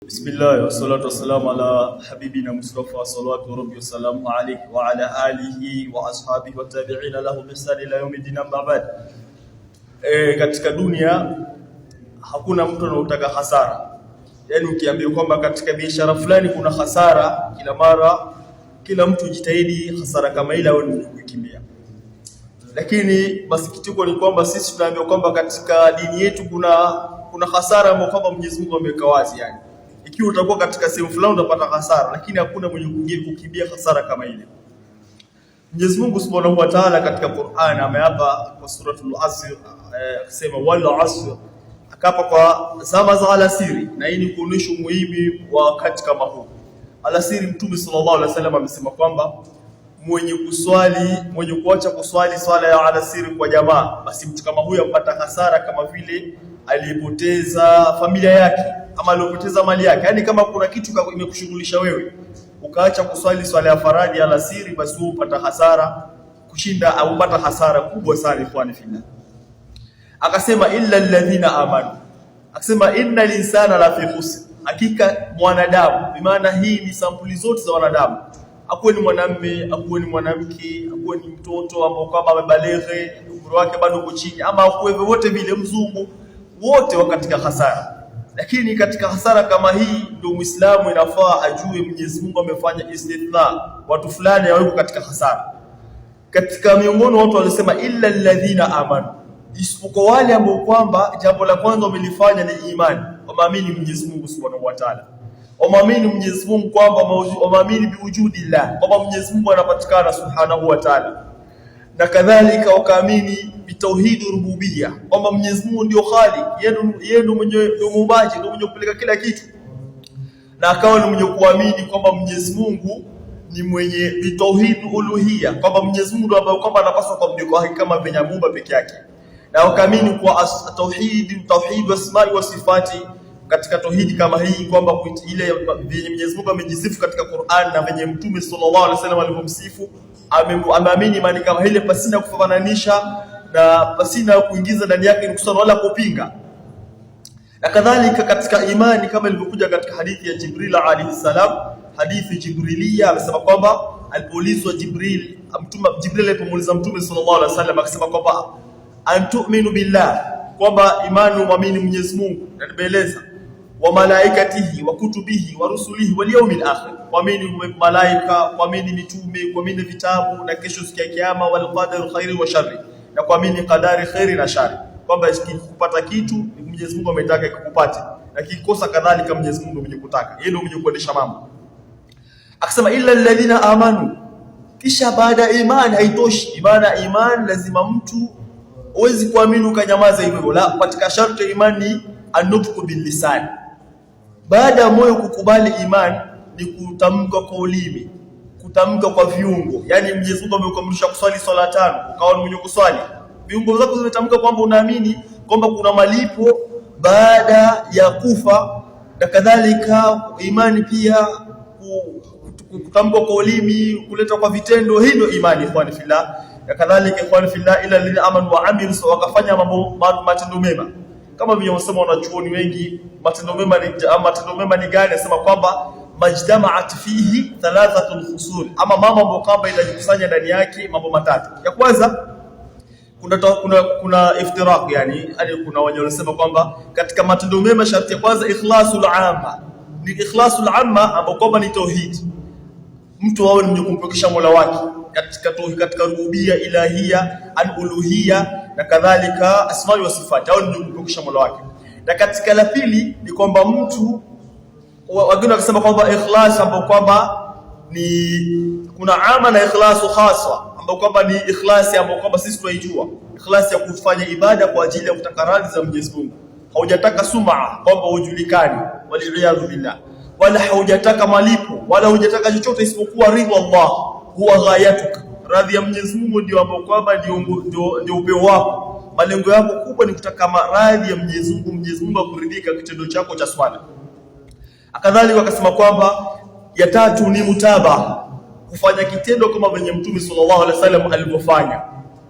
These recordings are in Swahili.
Bismillah wa salatu wassalamu ala habibina Mustafa salawatu rabbi wa salamu alayhi wa ala alihi wa ashabihi wa tabi'ina lahu bi ihsan ila yawmiddin amma ba'd. Katika dunia hakuna mtu anayotaka hasara. Yaani ukiambiwa kwamba katika biashara fulani kuna hasara, kila mara kila mtu jitahidi hasara kama ile au kukimbia. Lakini masikitiko ni kwamba sisi tunaambiwa kwamba katika dini yetu kuna hasara ambayo kwamba Mwenyezi Mungu ameweka wazi yani. Ikiwa utakuwa katika sehemu fulani utapata hasara, lakini hakuna mwenye kukimbia hasara kama ile. Mwenyezi Mungu Subhanahu wa Ta'ala katika Qur'an ameapa kwa suratul Asr, akisema wal asr, akapa kwa zama za alasiri, na hii ni kuonyesha umuhimu wa wakati kama huu. Alasiri, Mtume sallallahu alaihi wasallam amesema kwamba mwenye kuacha kuswali swala ya alasiri kwa jamaa, basi mtu kama huyo apata hasara kama vile aliyepoteza familia yake ama aliyopoteza mali yake. Yaani kama kuna kitu imekushughulisha wewe ukaacha kuswali swala ya faradhi alasiri, basi upata hasara kushinda au upata hasara kubwa sana ikhwani fillah. Akasema illa alladhina amanu, akasema innal insana la fi khusr, hakika mwanadamu, bi maana hii ni sampuli zote za wanadamu, akuwe ni mwanamume, akuwe ni mwanamke, akuwe ni mtoto ambao kama amebaleghe umri wake bado uko chini, ama akuwe wote vile mzungu, wote wa katika hasara. Lakini katika hasara kama hii ndio Muislamu inafaa ajue Mwenyezi Mungu amefanya istithna, watu fulani hawako katika hasara. Katika miongoni watu walisema illa alladhina amanu, isipokuwa wale ambao kwamba jambo la kwanza wamelifanya ni imani, waamini Mwenyezi Mungu Subhanahu wa Ta'ala, waamini Mwenyezi Mungu kwamba waamini biwujudillah, kwamba Mwenyezi Mungu anapatikana Subhanahu wa Ta'ala, na kadhalika wakaamini bitauhid rububiyya, kwamba Mwenyezi Mungu ndio Khaliq, yeye ndio mwenye muumbaji, ndio mwenye kupeleka kila kitu, na akawa ni mwenye kuamini kwamba Mwenyezi Mungu ni mwenye bitauhid uluhiyya, kwamba Mwenyezi Mungu ndio ambaye kwamba anapaswa kuabudiwa kama venye muumba peke yake, na wakaamini kwa tauhid asma'i wa sifati. Katika tauhidi kama hii kwamba ile venye Mwenyezi Mungu amejisifu katika Qur'an na venye Mtume sallallahu alaihi wasallam alipomsifu, ameamini imani kama ile pasina kufananisha na pasina kuingiza ndani yake nuksana wala kupinga. Na kadhalika katika imani kama ilivyokuja katika hadithi ya Jibril alayhi salam, hadithi Jibrilia, amesema kwamba alipoulizwa Jibril alipomuuliza Mtume sallallahu alaihi wasallam, akasema kwamba antu'minu billah, kwamba imani muamini Mwenyezi Mungu, na nimeeleza wa malaikatihi wa kutubihi wa rusulihi wal yawmil akhir, kuamini malaika, kuamini mitume, kuamini vitabu na kesho siku ya kiyama, wal qadar khairi wa sharri, na kuamini qadari khairi na shari, kwamba ukipata kitu Mwenyezi Mungu ametaka kukupata, na kikosa kadhalika Mwenyezi Mungu mwenye kutaka, yeye ndio mwenye kuendesha mambo. Akasema illa alladhina amanu, kisha baada ya imani haitoshi, imani lazima mtu huwezi kuamini ukanyamaza hivyo, la, katika sharti ya imani an-nutqu bil lisan. Baada ya moyo kukubali imani ni kutamka kwa ulimi, kutamka kwa viungo. Yaani Mwenyezi Mungu amekuamrisha kuswali swala tano, ukawa mwenye kuswali, viungo vyako vimetamka kwamba unaamini kwamba kuna malipo baada ya kufa, na kadhalika imani pia kutamka kwa ulimi, kuleta kwa vitendo. Hii ndio imani ikhwan fillah. Na kadhalika ikhwan fillah, ila lil amanu wa amilu, wakafanya matendo mema. Kama vile wanasema wanachuoni wengi, matendo mema ni gani? Nasema kwamba majtama'at fihi thalathatul khusul, ama mambo ambayo kwamba inajikusanya ndani yake mambo matatu. Ya kwanza kuna iftiraq, yani kuna wenye wanasema kwamba katika matendo mema sharti ya kwanza ikhlasul amma, ni ikhlasul amma ambao kwamba ni tauhid, mtu awe mwenye kumpokesha Mola wake katika rububia, ilahia, al-uluhia, na kadhalika asma'i wa sifati, au ndio kumpokesha Mola wake. Na katika la pili ni kwamba mtu wengine wakisema kwamba ikhlas ambao kwamba ni kuna ama na ikhlasu khasa ambao kwamba ni ikhlasi ambao kwamba sisi tunaijua, ikhlasi ya kufanya ibada kwa ajili ya kutaka radhi za Mwenyezi Mungu, haujataka sum'a kwamba ujulikane, waliyadhu billah, wala haujataka malipo wala hujataka chochote isipokuwa ridha Allah huwa ghayatuka, radhi ya Mwenyezi Mungu ndio ambao kwamba ndio upeo wako. Malengo yako kubwa ni kutaka radhi ya Mwenyezi Mungu, Mwenyezi Mungu akuridhika kitendo chako cha swala. Akadhalika wakasema kwamba ya tatu ni mutaba, kufanya kitendo kama venye Mtume sallallahu alaihi wasallam alivyofanya.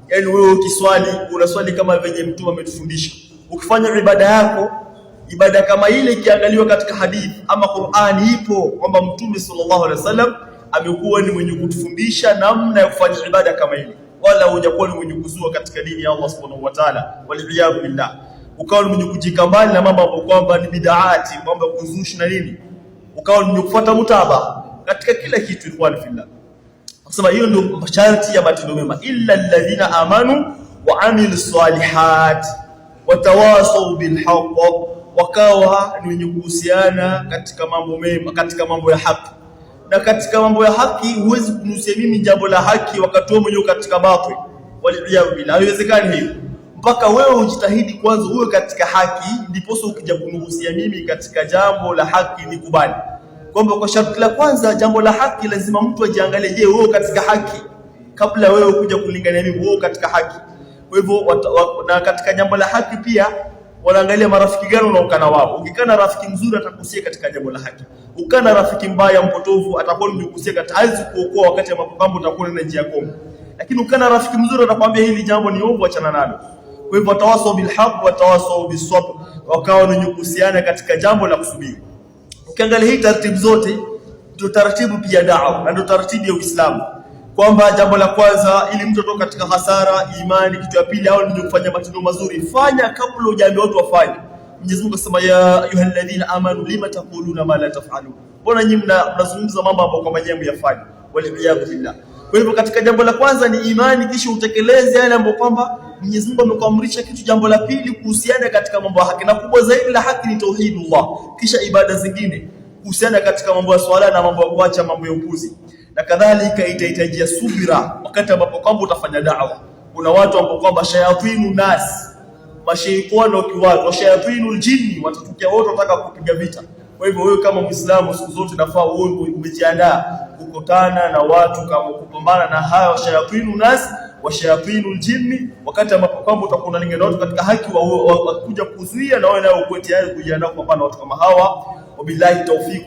Yaani wewe ukiswali unaswali kama venye Mtume ametufundisha. Ukifanya ibada yako ibada kama ile ikiangaliwa katika hadithi ama Qur'ani ipo kwamba Mtume sallallahu alaihi wasallam amekuwa ni mwenye kutufundisha namna ya kufanya ibada kama ile, wala hujakuwa ni mwenye kuzua katika dini ya Allah subhanahu wa ta'ala, waliyadhu billah. Ukawa ni mwenye kujikambali na mambo ambayo kwamba ni bid'ati, mambo ya kuzushi na nini, ukawa ni mwenye kufuata mutaba katika kila kitu. Ikhwan fillah, nasema hiyo ndio masharti ya matendo mema, illa alladhina amanu wa amilus salihat watawasaw bil haqq, wakawa ni wenye kuhusiana katika mambo mema, katika mambo ya haki. Na katika mambo ya haki huwezi kunusia mimi jambo la haki wakati wewe mwenyewe katika batil, waliyadhu billah. Haiwezekani hiyo, mpaka wewe ujitahidi kwanza uwe katika haki, ndipo ukija kunusia mimi katika jambo la haki nikubali. Kwamba kwa sharti la kwanza jambo la haki lazima mtu ajiangalie, je, wewe katika haki, kabla wewe kuja kulingana mimi wewe katika haki. Kwa hivyo na katika jambo la haki pia wanaangalia marafiki gani unaokana wao. Ukikana rafiki mzuri atakusia katika jambo la haki, ukana rafiki mbaya mpotovu atakuwa mkusia katika haizi kuokoa wakati ambapo mambo utakuwa na njia koma. Lakini ukana rafiki mzuri atakwambia hili jambo ni ovu, achana nalo. Kwa hivyo tawasau bil haqq wa tawasau bis sabr, wakawa ni kuhusiana katika jambo la kusubiri. Ukiangalia hii taratibu zote ndio taratibu pia da'wa na ndio taratibu ya Uislamu, kwamba jambo la kwanza ili mtu atoke katika hasara imani, kitu ya pili au ni kufanya matendo mazuri, fanya kabla hujaambia watu wafanye. Mwenyezi Mungu akasema ya ayyuhalladhina amanu lima taquluna ma la taf'alun, mbona nyinyi mnazungumza mambo ambayo kwa maneno yafanye, waliyadhu billah. Kwa hivyo katika jambo la kwanza ni imani, kisha utekeleze yale ambayo kwamba Mwenyezi Mungu amekuamrisha. Kitu jambo la pili kuhusiana katika mambo ya haki, na kubwa zaidi la haki ni tauhidullah, kisha ibada zingine kuhusiana katika mambo ya swala na mambo ya kuacha mambo ya upuzi. Na kadhalika itahitajia subira wakati ambapo kwamba utafanya da'wa. Kuna watu ambao kwamba shayatinu nas, mashaitani wa shayatinul jinni watatukia wote wataka kupiga vita. Kwa hivyo wewe kama Muislamu siku zote nafaa uwe umejiandaa kukutana na watu kama kupambana na hao shayatinu nas wa shayatinul jinni, wakati ambapo kwamba utakuwa unalingana watu katika haki wa kuja kuzuia, na wewe nayo uko tayari kujiandaa kupambana na watu kama hawa. Wabillahi tawfik.